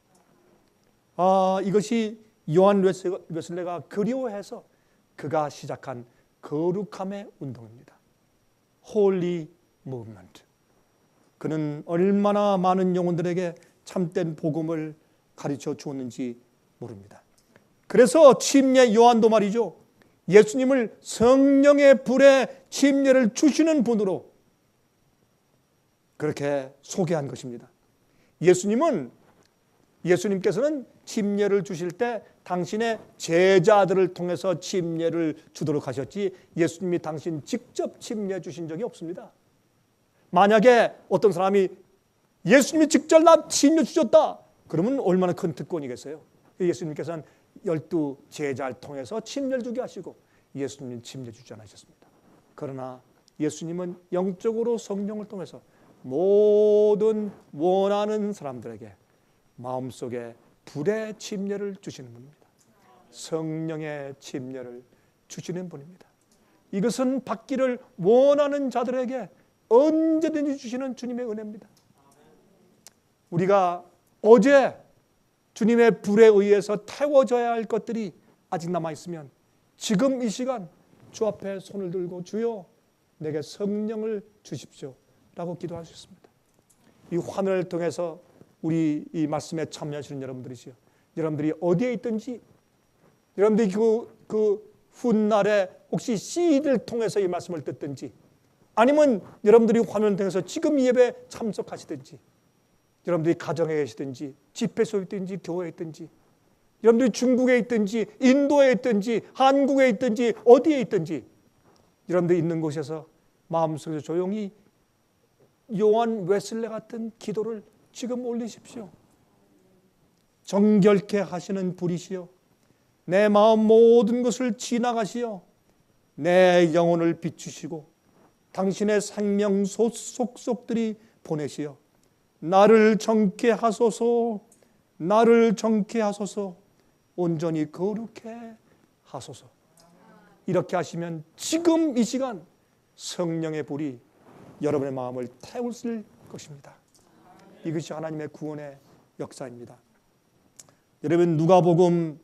이것이 요한 웨슬레가 그리워해서 그가 시작한 거룩함의 운동입니다. Holy Movement. 그는 얼마나 많은 영혼들에게 참된 복음을 가르쳐 주었는지 모릅니다. 그래서 침례 요한도 말이죠, 예수님을 성령의 불에 침례를 주시는 분으로 그렇게 소개한 것입니다. 예수님께서는 침례를 주실 때 당신의 제자들을 통해서 침례를 주도록 하셨지 예수님이 당신 직접 침례 주신 적이 없습니다. 만약에 어떤 사람이 예수님이 직접 나 침례 주셨다 그러면 얼마나 큰 특권이겠어요. 예수님께서는 12 제자를 통해서 침례를 주게 하시고 예수님은 침례 주지 않으셨습니다. 그러나 예수님은 영적으로 성령을 통해서 모든 원하는 사람들에게 마음속에 불의 침례를 주시는 분입니다. 성령의 침례를 주시는 분입니다. 이것은 받기를 원하는 자들에게 언제든지 주시는 주님의 은혜입니다. 우리가 어제 주님의 불에 의해서 태워져야 할 것들이 아직 남아있으면 지금 이 시간 주 앞에 손을 들고 주여 내게 성령을 주십시오 라고 기도할 수 있습니다. 이 화면을 통해서 우리 이 말씀에 참여하시는 여러분들이시요, 여러분들이 어디에 있든지, 여러분들이 그 훗날에 혹시 CD를 통해서 이 말씀을 듣든지, 아니면 여러분들이 화면을 통해서 지금 이 예배에 참석하시든지, 여러분들이 가정에 계시든지 집회소에 있든지 교회에 있든지, 여러분들이 중국에 있든지 인도에 있든지 한국에 있든지 어디에 있든지, 여러분들이 있는 곳에서 마음속에서 조용히 요한 웨슬레 같은 기도를 지금 올리십시오. 정결케 하시는 불이시여 내 마음 모든 것을 지나가시어 내 영혼을 비추시고 당신의 생명 속속들이 보내시어 나를 정케 하소서, 나를 정케 하소서, 온전히 거룩해 하소서. 이렇게 하시면 지금 이 시간 성령의 불이 여러분의 마음을 태울 것입니다. 이것이 하나님의 구원의 역사입니다. 여러분, 누가복음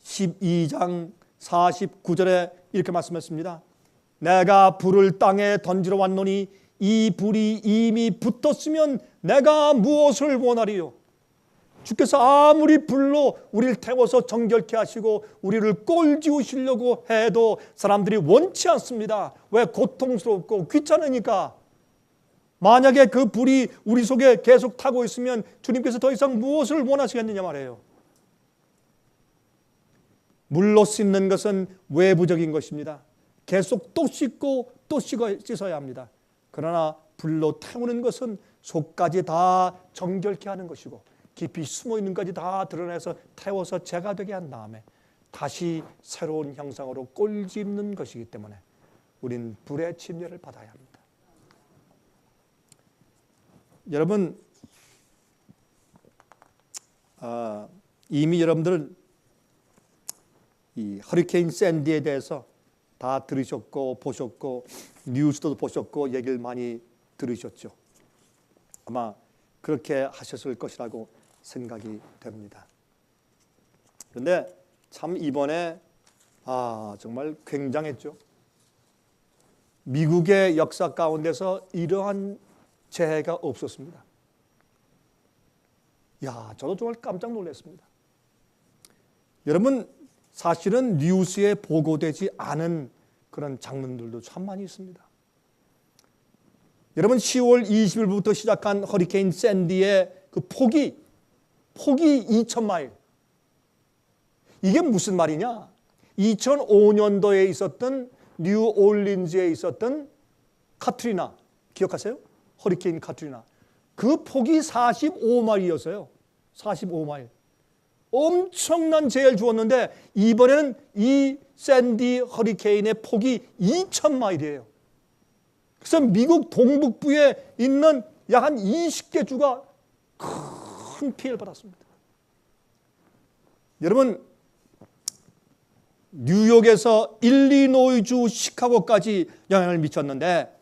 12장 49절에 이렇게 말씀했습니다. 내가 불을 땅에 던지러 왔노니 이 불이 이미 붙었으면 내가 무엇을 원하리요? 주께서 아무리 불로 우리를 태워서 정결케 하시고 우리를 꼴지우시려고 해도 사람들이 원치 않습니다. 왜? 고통스럽고 귀찮으니까. 만약에 그 불이 우리 속에 계속 타고 있으면 주님께서 더 이상 무엇을 원하시겠느냐 말이에요. 물로 씻는 것은 외부적인 것입니다. 계속 또 씻고 또 씻어야 합니다. 그러나 불로 태우는 것은 속까지 다 정결케 하는 것이고 깊이 숨어있는 것까지 다 드러내서 태워서 재가 되게 한 다음에 다시 새로운 형상으로 꼴집는 것이기 때문에 우린 불의 침례를 받아야 합니다. 여러분, 이미 여러분들은 이 허리케인 샌디에 대해서 다 들으셨고 보셨고 뉴스도 보셨고 얘기를 많이 들으셨죠. 아마 그렇게 하셨을 것이라고 생각이 됩니다. 그런데 참 이번에 정말 굉장했죠. 미국의 역사 가운데서 이러한 재해가 없었습니다. 저도 정말 깜짝 놀랐습니다. 여러분, 사실은 뉴스에 보고되지 않은 그런 장면들도 참 많이 있습니다. 여러분, 10월 20일부터 시작한 허리케인 샌디의 그 폭이 2,000마일. 이게 무슨 말이냐? 2005년도에 있었던 뉴올린즈에 있었던 카트리나 기억하세요? 허리케인 카트리나. 그 폭이 45마일이었어요. 45마일. 엄청난 재해를 주었는데 이번에는 이 샌디 허리케인의 폭이 2,000마일이에요. 그래서 미국 동북부에 있는 약 한 20개 주가 큰 피해를 받았습니다. 여러분, 뉴욕에서 일리노이주 시카고까지 영향을 미쳤는데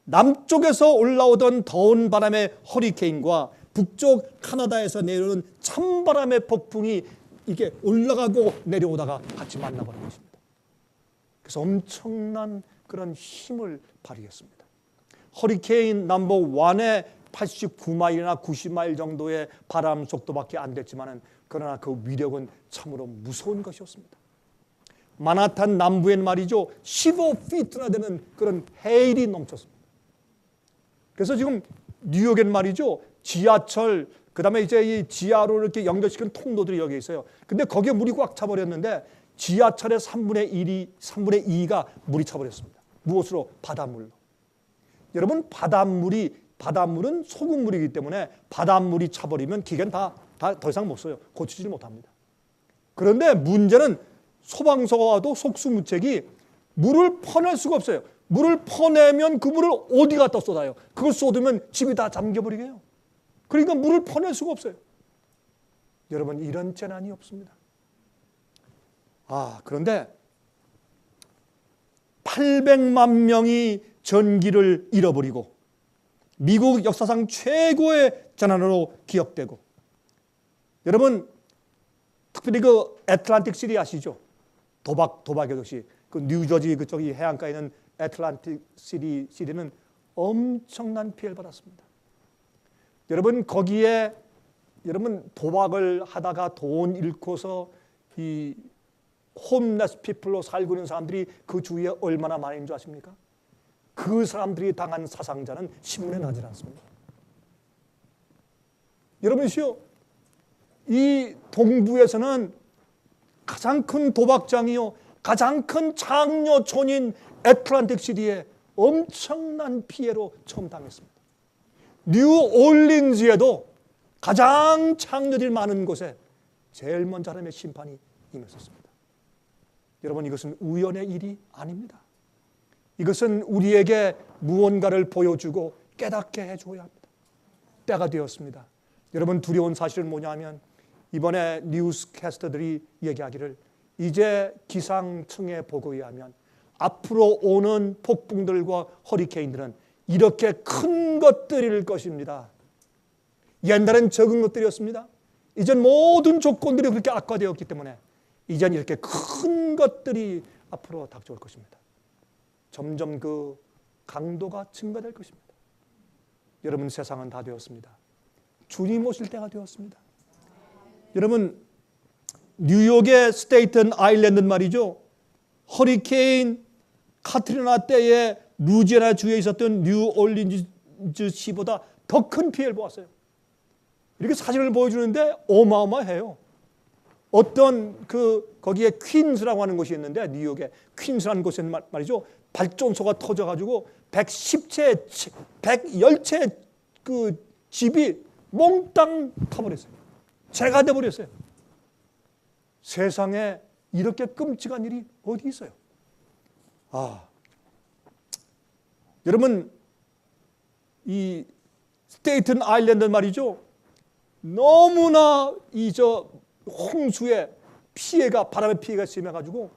남쪽에서 올라오던 더운 바람의 허리케인과 북쪽 카나다에서 내려오는 찬바람의 폭풍이 이게 올라가고 내려오다가 같이 만나버린 것입니다. 그래서 엄청난 그런 힘을 발휘했습니다. 허리케인 넘버 1의 89마일이나 90마일 정도의 바람 속도밖에 안 됐지만 그러나 그 위력은 참으로 무서운 것이었습니다. 마나탄 남부엔 말이죠, 15피트나 되는 그런 해일이 넘쳤습니다. 그래서 지금 뉴욕엔 말이죠, 지하철, 그 다음에 이제 이 지하로 이렇게 연결시키는 통로들이 여기 있어요. 근데 거기에 물이 꽉 차버렸는데 지하철의 3분의 2가 물이 차버렸습니다. 무엇으로? 바닷물로. 여러분, 바닷물은 소금물이기 때문에 바닷물이 차버리면 기계는 다 더 이상 못 써요. 고치질 못합니다. 그런데 문제는 소방서가 와도 속수무책이 물을 퍼낼 수가 없어요. 물을 퍼내면 그 물을 어디 갖다 쏟아요? 그걸 쏟으면 집이 다 잠겨버리게 해요. 그러니까 물을 퍼낼 수가 없어요. 여러분, 이런 재난이 없습니다. 그런데 800만 명이 전기를 잃어버리고 미국 역사상 최고의 재난으로 기억되고, 여러분, 특별히 그 애틀란틱 시리 아시죠? 도박의 도시. 그 뉴저지 그쪽이 해안가에 있는 애틀란틱 시리는 엄청난 피해를 받았습니다. 여러분, 거기에 도박을 하다가 돈 잃고서 이 홈레스 피플로 살고 있는 사람들이 그 주위에 얼마나 많은 줄 아십니까? 그 사람들이 당한 사상자는 신문에 나질 않습니다. 여러분이시요, 이 동부에서는 가장 큰 도박장이요, 가장 큰 장려촌인 애틀란틱 시리에 엄청난 피해로 처음 당했습니다. 뉴올린즈에도 가장 장려들이 많은 곳에 제일 먼저 하나님의 심판이 임했었습니다. 여러분, 이것은 우연의 일이 아닙니다. 이것은 우리에게 무언가를 보여주고 깨닫게 해줘야 합니다. 때가 되었습니다. 여러분, 두려운 사실은 뭐냐면 이번에 뉴스캐스터들이 얘기하기를 이제 기상청의 보고에 의하면 앞으로 오는 폭풍들과 허리케인들은 이렇게 큰 것들일 것입니다. 옛날엔 적은 것들이었습니다. 이젠 모든 조건들이 그렇게 악화되었기 때문에 이젠 이렇게 큰 것들이 앞으로 닥쳐올 것입니다. 점점 그 강도가 증가될 것입니다. 여러분, 세상은 다 되었습니다. 주님 오실 때가 되었습니다. 여러분, 뉴욕의 스테이튼 아일랜드는 말이죠, 허리케인 카트리나 때에 루지애나 주에 있었던 뉴올린즈 시보다 더 큰 피해를 보았어요. 이렇게 사진을 보여주는데 어마어마해요. 어떤 거기에 퀸스라고 하는 곳이 있는데, 뉴욕에 퀸스라는 곳에는 말이죠, 발전소가 터져가지고 110채 그 집이 몽땅 타버렸어요. 재가 돼버렸어요. 세상에 이렇게 끔찍한 일이 어디 있어요? 여러분, 이 스테이튼 아일랜드 말이죠, 너무나 홍수의 피해가, 바람의 피해가 심해가지고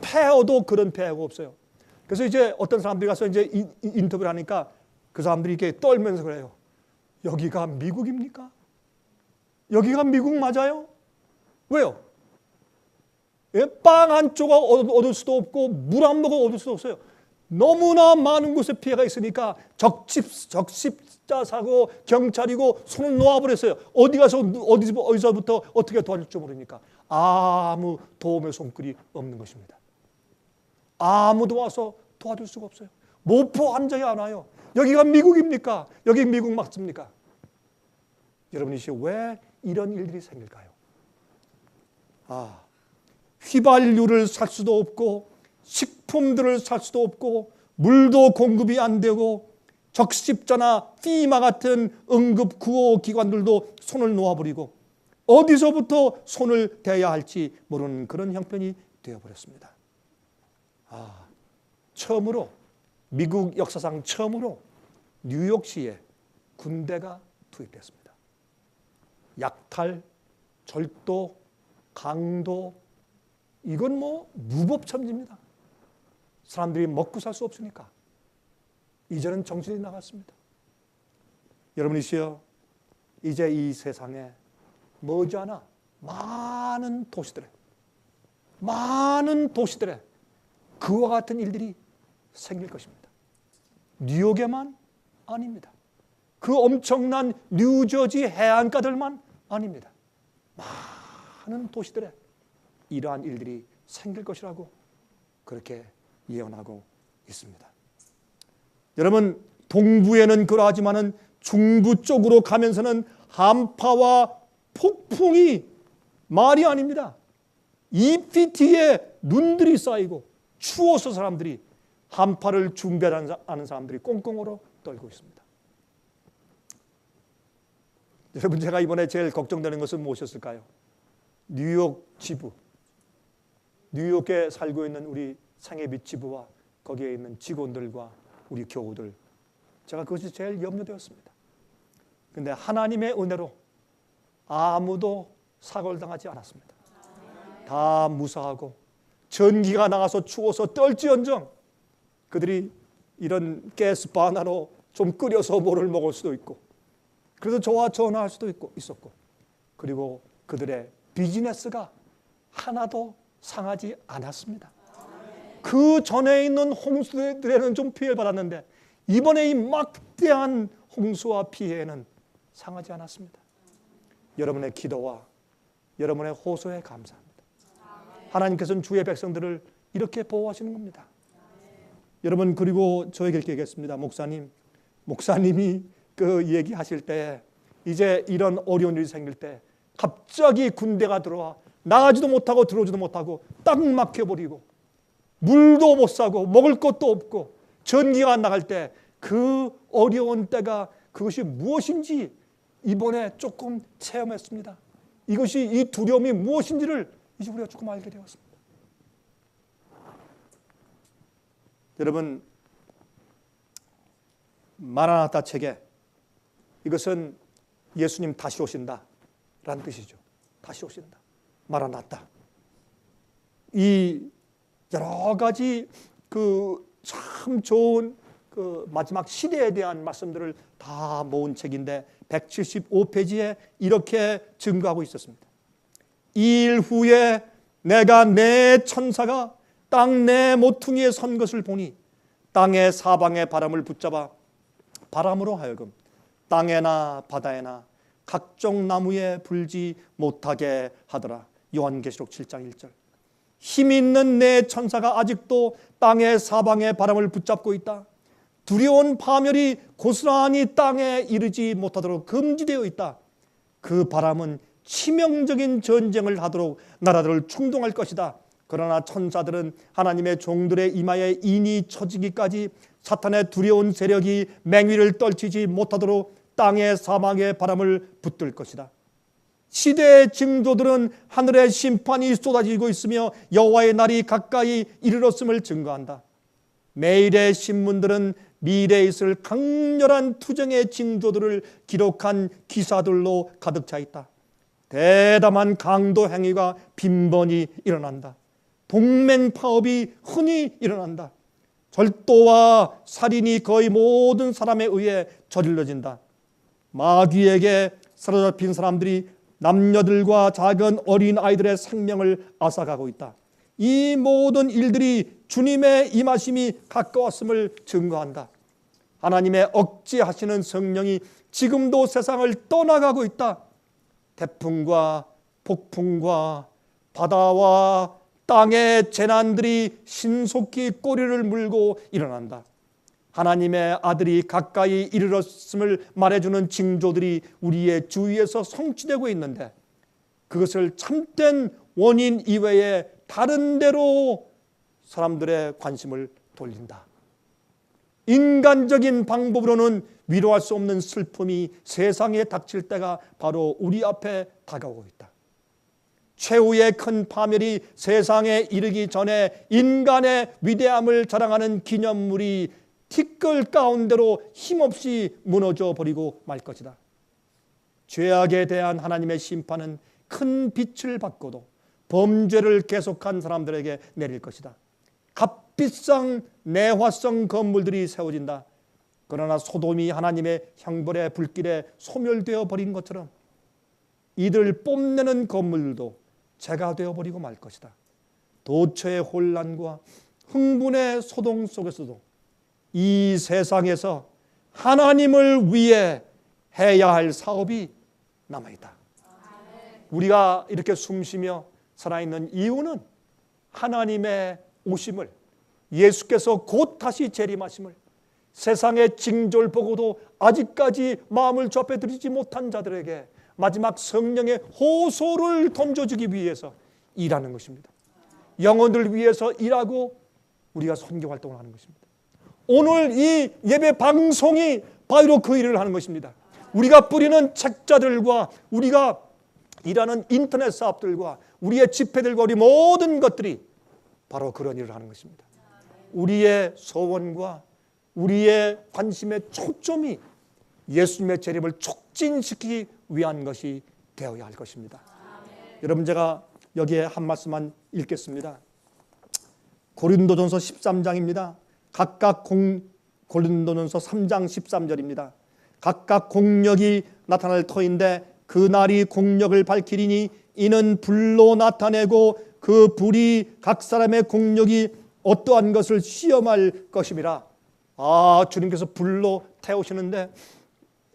폐허도 그런 폐허가 없어요. 그래서 이제 어떤 사람들이 가서 이제 인터뷰를 하니까 그 사람들이 이렇게 떨면서 그래요. 여기가 미국입니까? 여기가 미국 맞아요? 왜요? 빵 한 조각 얻을 수도 없고 물 한 모금 얻을 수도 없어요. 너무나 많은 곳에 피해가 있으니까 적십자 사고 경찰이고 손을 놓아버렸어요. 어디서부터 어떻게 도와줄지 모르니까 아무 도움의 손길이 없는 것입니다. 아무도 와서 도와줄 수가 없어요. 모포 한 적이 안 와요. 여기가 미국입니까? 여기 미국 맞습니까? 여러분, 이제 왜 이런 일들이 생길까요? 휘발유를 살 수도 없고 식품들을 살 수도 없고 물도 공급이 안 되고 적십자나 피마 같은 응급 구호 기관들도 손을 놓아버리고 어디서부터 손을 대야 할지 모르는 그런 형편이 되어버렸습니다. 처음으로 미국 역사상 처음으로 뉴욕시에 군대가 투입됐습니다. 약탈, 절도, 강도, 이건 무법천지입니다. 사람들이 먹고 살 수 없으니까 이제는 정신이 나갔습니다. 여러분이시여, 이제 이 세상에 머지않아 많은 도시들에 그와 같은 일들이 생길 것입니다. 뉴욕에만 아닙니다. 그 엄청난 뉴저지 해안가들만 아닙니다. 많은 도시들에 이러한 일들이 생길 것이라고 그렇게 예언하고 있습니다. 여러분, 동부에는 그러하지만은 중부 쪽으로 가면서는 한파와 폭풍이 말이 아닙니다. 2피트의 눈들이 쌓이고 추워서 사람들이 한파를 준비하는 사람들이 꽁꽁으로 떨고 있습니다. 여러분, 제가 이번에 제일 걱정되는 것은 무엇이었을까요? 뉴욕 지부, 뉴욕에 살고 있는 우리 상해 및 지부와 거기에 있는 직원들과 우리 교우들, 제가 그것이 제일 염려되었습니다. 그런데 하나님의 은혜로 아무도 사고를 당하지 않았습니다. 다 무사하고 전기가 나가서 추워서 떨지언정 그들이 이런 가스 바나로 좀 끓여서 뭐를 먹을 수도 있고, 그래서 저와 전화할 수도 있었고, 그리고 그들의 비즈니스가 하나도 상하지 않았습니다. 그 전에 있는 홍수들에는 좀 피해를 받았는데 이번에 이 막대한 홍수와 피해는 상하지 않았습니다. 여러분의 기도와 여러분의 호소에 감사합니다. 하나님께서는 주의 백성들을 이렇게 보호하시는 겁니다. 여러분, 그리고 저에게 이렇게 얘기했습니다. 목사님이 그 얘기하실 때, 이제 이런 어려운 일이 생길 때 갑자기 군대가 들어와 나가지도 못하고 들어오지도 못하고 딱 막혀버리고 물도 못 사고 먹을 것도 없고 전기가 안 나갈 때 그 어려운 때가 그것이 무엇인지 이번에 조금 체험했습니다. 이것이, 이 두려움이 무엇인지를 이제 우리가 조금 알게 되었습니다. 여러분, 마라나타 책에 이것은 예수님 다시 오신다 라는 뜻이죠. 다시 오신다, 마라나타. 이 여러 가지 참 좋은 마지막 시대에 대한 말씀들을 다 모은 책인데 175페이지에 이렇게 증거하고 있었습니다. 이 일 후에 내가 내 천사가 땅 내 모퉁이에 선 것을 보니 땅의 사방의 바람을 붙잡아 바람으로 하여금 땅에나 바다에나 각종 나무에 불지 못하게 하더라. 요한계시록 7장 1절. 힘 있는 내 천사가 아직도 땅의 사방의 바람을 붙잡고 있다. 두려운 파멸이 고스란히 땅에 이르지 못하도록 금지되어 있다. 그 바람은 치명적인 전쟁을 하도록 나라들을 충동할 것이다. 그러나 천사들은 하나님의 종들의 이마에 인이 쳐지기까지 사탄의 두려운 세력이 맹위를 떨치지 못하도록 땅의 사방의 바람을 붙들 것이다. 시대의 징조들은 하늘의 심판이 쏟아지고 있으며 여호와의 날이 가까이 이르렀음을 증거한다. 매일의 신문들은 미래에 있을 강렬한 투쟁의 징조들을 기록한 기사들로 가득 차 있다. 대담한 강도 행위가 빈번히 일어난다. 동맹 파업이 흔히 일어난다. 절도와 살인이 거의 모든 사람에 의해 저질러진다. 마귀에게 사로잡힌 사람들이 남녀들과 작은 어린 아이들의 생명을 앗아가고 있다. 이 모든 일들이 주님의 임하심이 가까웠음을 증거한다. 하나님의 억제하시는 성령이 지금도 세상을 떠나가고 있다. 태풍과 폭풍과 바다와 땅의 재난들이 신속히 꼬리를 물고 일어난다. 하나님의 아들이 가까이 이르렀음을 말해주는 징조들이 우리의 주위에서 성취되고 있는데 그것을 참된 원인 이외에 다른 데로 사람들의 관심을 돌린다. 인간적인 방법으로는 위로할 수 없는 슬픔이 세상에 닥칠 때가 바로 우리 앞에 다가오고 있다. 최후의 큰 파멸이 세상에 이르기 전에 인간의 위대함을 자랑하는 기념물이 티끌 가운데로 힘없이 무너져 버리고 말 것이다. 죄악에 대한 하나님의 심판은 큰 빛을 받고도 범죄를 계속한 사람들에게 내릴 것이다. 값비싼 내화성 건물들이 세워진다. 그러나 소돔이 하나님의 형벌의 불길에 소멸되어 버린 것처럼 이들 뽐내는 건물들도 재가 되어버리고 말 것이다. 도처의 혼란과 흥분의 소동 속에서도 이 세상에서 하나님을 위해 해야 할 사업이 남아있다. 우리가 이렇게 숨쉬며 살아있는 이유는 하나님의 오심을, 예수께서 곧 다시 재림하심을, 세상의 징조를 보고도 아직까지 마음을 접해드리지 못한 자들에게 마지막 성령의 호소를 던져주기 위해서 일하는 것입니다. 영혼들을 위해서 일하고 우리가 선교 활동을 하는 것입니다. 오늘 이 예배 방송이 바로 그 일을 하는 것입니다. 우리가 뿌리는 책자들과 우리가 일하는 인터넷 사업들과 우리의 집회들과 우리 모든 것들이 바로 그런 일을 하는 것입니다. 우리의 소원과 우리의 관심의 초점이 예수님의 재림을 촉진시키기 위한 것이 되어야 할 것입니다. 여러분, 제가 여기에 한 말씀만 읽겠습니다. 고린도전서 13장입니다. 고린도전서 3장 13절입니다. 각각 공력이 나타날 터인데 그 날이 공력을 밝히리니 이는 불로 나타내고 그 불이 각 사람의 공력이 어떠한 것을 시험할 것임이라. 주님께서 불로 태우시는데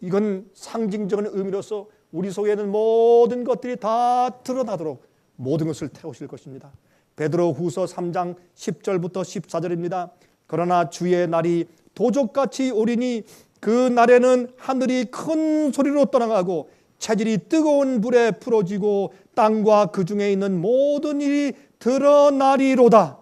이건 상징적인 의미로서 우리 속에 있는 모든 것들이 다 드러나도록 모든 것을 태우실 것입니다. 베드로후서 3장 10절부터 14절입니다. 그러나 주의 날이 도적같이 오리니 그 날에는 하늘이 큰 소리로 떠나가고 체질이 뜨거운 불에 풀어지고 땅과 그 중에 있는 모든 일이 드러나리로다.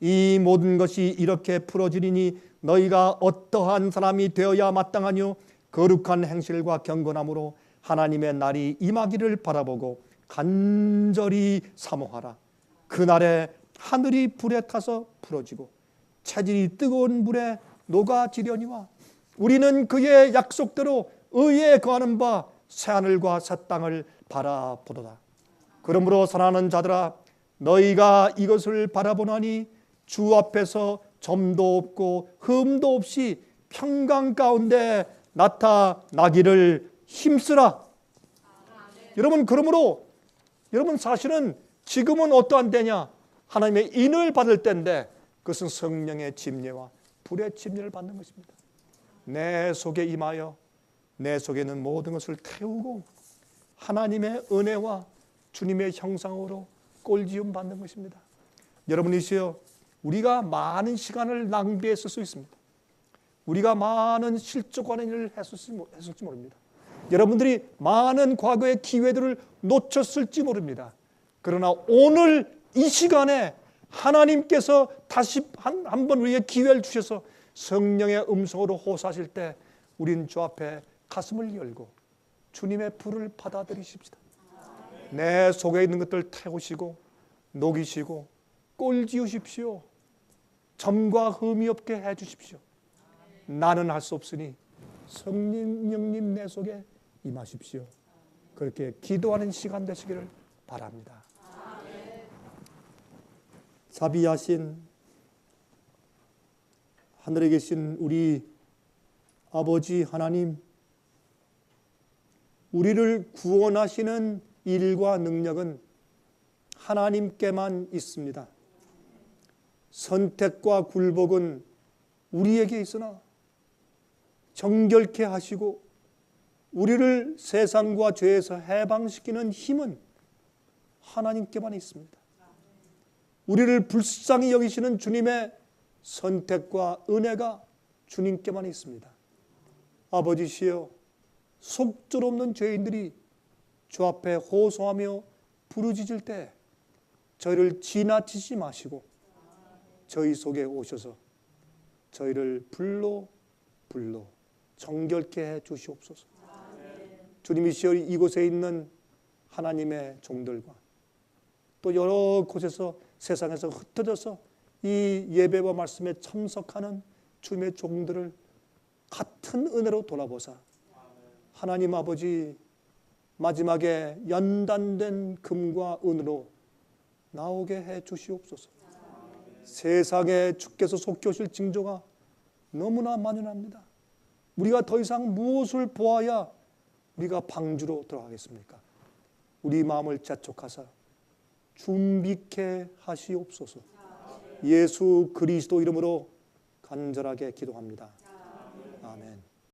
이 모든 것이 이렇게 풀어지리니 너희가 어떠한 사람이 되어야 마땅하뇨? 거룩한 행실과 경건함으로 하나님의 날이 임하기를 바라보고 간절히 사모하라. 그날에 하늘이 불에 타서 풀어지고 체질이 뜨거운 불에 녹아지려니와 우리는 그의 약속대로 의에 거하는 바 새하늘과 새 땅을 바라보도다. 그러므로 사랑하는 자들아, 너희가 이것을 바라보나니 주 앞에서 점도 없고 흠도 없이 평강 가운데 나타나기를 힘쓰라. 여러분, 그러므로 여러분, 사실은 지금은 어떠한 때냐? 하나님의 인을 받을 때인데 그것은 성령의 침례와 불의 침례를 받는 것입니다. 내 속에 임하여 내 속에 있는 모든 것을 태우고 하나님의 은혜와 주님의 형상으로 꼴지움 받는 것입니다. 여러분이시여, 우리가 많은 시간을 낭비했을 수 있습니다. 우리가 많은 실족하는 일을 했을지 모릅니다. 여러분들이 많은 과거의 기회들을 놓쳤을지 모릅니다. 그러나 오늘 이 시간에 하나님께서 다시 한 번 우리에게 기회를 주셔서 성령의 음성으로 호소하실 때 우린 주 앞에 가슴을 열고 주님의 불을 받아들이십시다. 내 속에 있는 것들 태우시고 녹이시고 꼴지우십시오. 점과 흠이 없게 해주십시오. 나는 할 수 없으니 성령님 내 속에 임하십시오. 그렇게 기도하는 시간 되시기를 바랍니다. 자비하신 하늘에 계신 우리 아버지 하나님, 우리를 구원하시는 일과 능력은 하나님께만 있습니다. 선택과 굴복은 우리에게 있으나 정결케 하시고 우리를 세상과 죄에서 해방시키는 힘은 하나님께만 있습니다. 우리를 불쌍히 여기시는 주님의 선택과 은혜가 주님께만 있습니다. 아버지시여, 속절없는 죄인들이 주 앞에 호소하며 부르짖을 때 저희를 지나치지 마시고 저희 속에 오셔서 저희를 불로 정결케 해 주시옵소서. 주님 이 시절 이곳에 있는 하나님의 종들과 또 여러 곳에서 세상에서 흩어져서 이 예배와 말씀에 참석하는 주님의 종들을 같은 은혜로 돌아보사 하나님 아버지 마지막에 연단된 금과 은으로 나오게 해 주시옵소서. 세상에 주께서 속히 오실 징조가 너무나 만연합니다. 우리가 더 이상 무엇을 보아야 우리가 방주로 들어가겠습니까? 우리 마음을 재촉하사 준비케 하시옵소서. 예수 그리스도 이름으로 간절하게 기도합니다. 아멘.